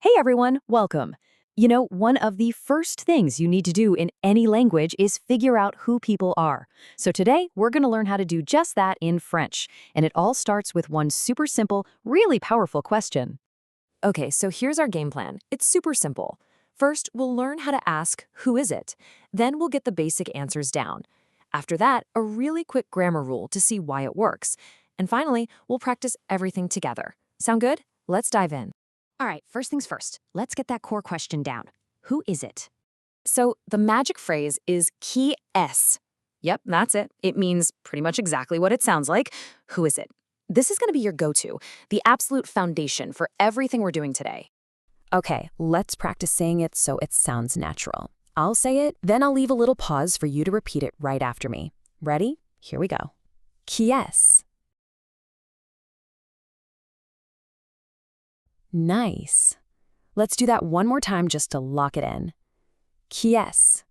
Hey everyone, welcome. One of the first things you need to do in any language is figure out who people are. So today, we're going to learn how to do just that in French. And it all starts with one super simple, really powerful question. Okay, so here's our game plan. It's super simple. First, we'll learn how to ask, who is it? Then we'll get the basic answers down. After that, a really quick grammar rule to see why it works. And finally, we'll practice everything together. Sound good? Let's dive in. All right, first things first. Let's get that core question down. Who is it? So the magic phrase is qui est. Yep, that's it. It means pretty much exactly what it sounds like. Who is it? This is going to be your go-to, the absolute foundation for everything we're doing today. Okay, let's practice saying it so it sounds natural. I'll say it, then I'll leave a little pause for you to repeat it right after me. Ready? Here we go. Qui est? Nice. Let's do that one more time just to lock it in. Qui est?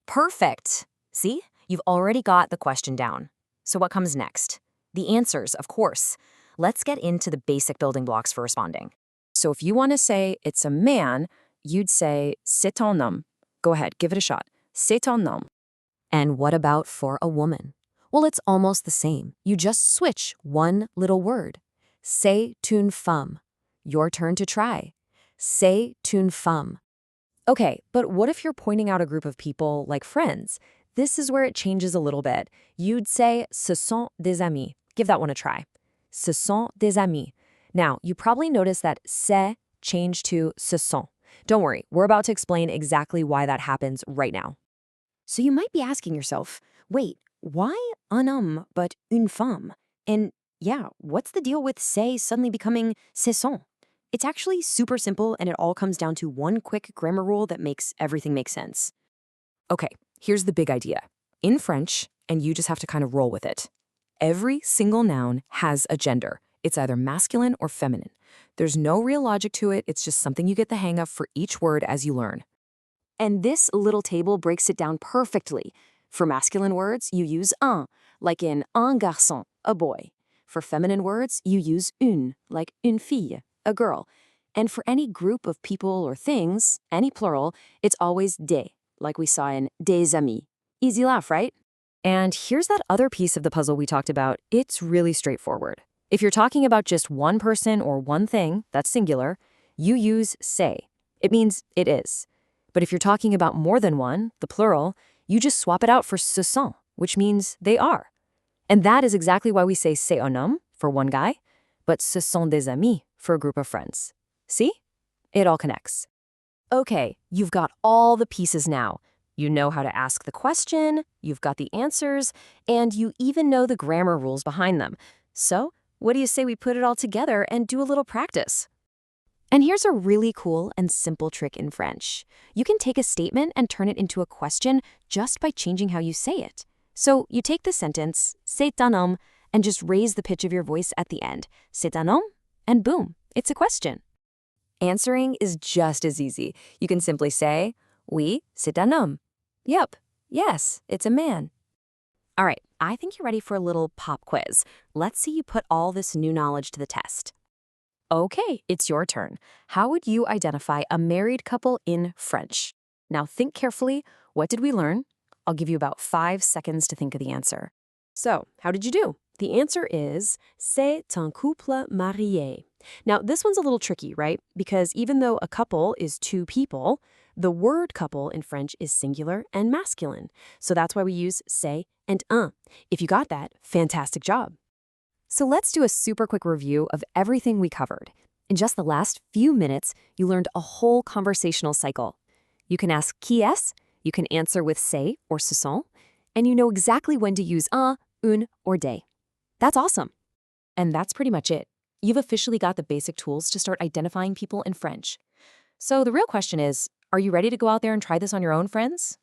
Perfect. See? You've already got the question down. So what comes next? The answers, of course. Let's get into the basic building blocks for responding. So if you want to say it's a man, you'd say c'est un homme. Go ahead, give it a shot. C'est un homme. And what about for a woman? Well, it's almost the same. You just switch one little word. C'est une femme. Your turn to try. C'est une femme. Okay, but what if you're pointing out a group of people like friends? This is where it changes a little bit. You'd say ce sont des amis. Give that one a try. Ce sont des amis. Now, you probably noticed that c'est changed to ce sont. Don't worry, we're about to explain exactly why that happens right now. So you might be asking yourself, wait, why un homme but une femme? And yeah, what's the deal with c'est suddenly becoming ce sont? It's actually super simple, and it all comes down to one quick grammar rule that makes everything make sense. Okay, here's the big idea. In French, and you just have to kind of roll with it, every single noun has a gender. It's either masculine or feminine. There's no real logic to it. It's just something you get the hang of for each word as you learn. And this little table breaks it down perfectly. For masculine words, you use un, like in un garçon, a boy. For feminine words, you use une, like une fille, a girl. And for any group of people or things, any plural, it's always des, like we saw in des amis. Easy laugh, right? And here's that other piece of the puzzle we talked about. It's really straightforward. If you're talking about just one person or one thing, that's singular, you use c'est. It means it is. But if you're talking about more than one, the plural, you just swap it out for ce sont, which means they are. And that is exactly why we say c'est un homme for one guy, but ce sont des amis for a group of friends. See? It all connects. Okay, you've got all the pieces now. You know how to ask the question, you've got the answers, and you even know the grammar rules behind them. So, what do you say we put it all together and do a little practice? And here's a really cool and simple trick in French. You can take a statement and turn it into a question just by changing how you say it. So you take the sentence, c'est un homme, and just raise the pitch of your voice at the end. C'est un homme, and boom, it's a question. Answering is just as easy. You can simply say, oui, c'est un homme. Yep, yes, it's a man. All right, I think you're ready for a little pop quiz. Let's see you put all this new knowledge to the test. Okay, it's your turn. How would you identify a married couple in French? Now think carefully. What did we learn? I'll give you about 5 seconds to think of the answer. So, how did you do? The answer is c'est un couple marié. Now, this one's a little tricky, right? Because even though a couple is two people, the word couple in French is singular and masculine. So that's why we use c'est and un. If you got that, fantastic job. So let's do a super quick review of everything we covered. In just the last few minutes, you learned a whole conversational cycle. You can ask qui est, you can answer with c'est or ce sont, and you know exactly when to use un, une, or des. That's awesome. And that's pretty much it. You've officially got the basic tools to start identifying people in French. So the real question is, are you ready to go out there and try this on your own, friends?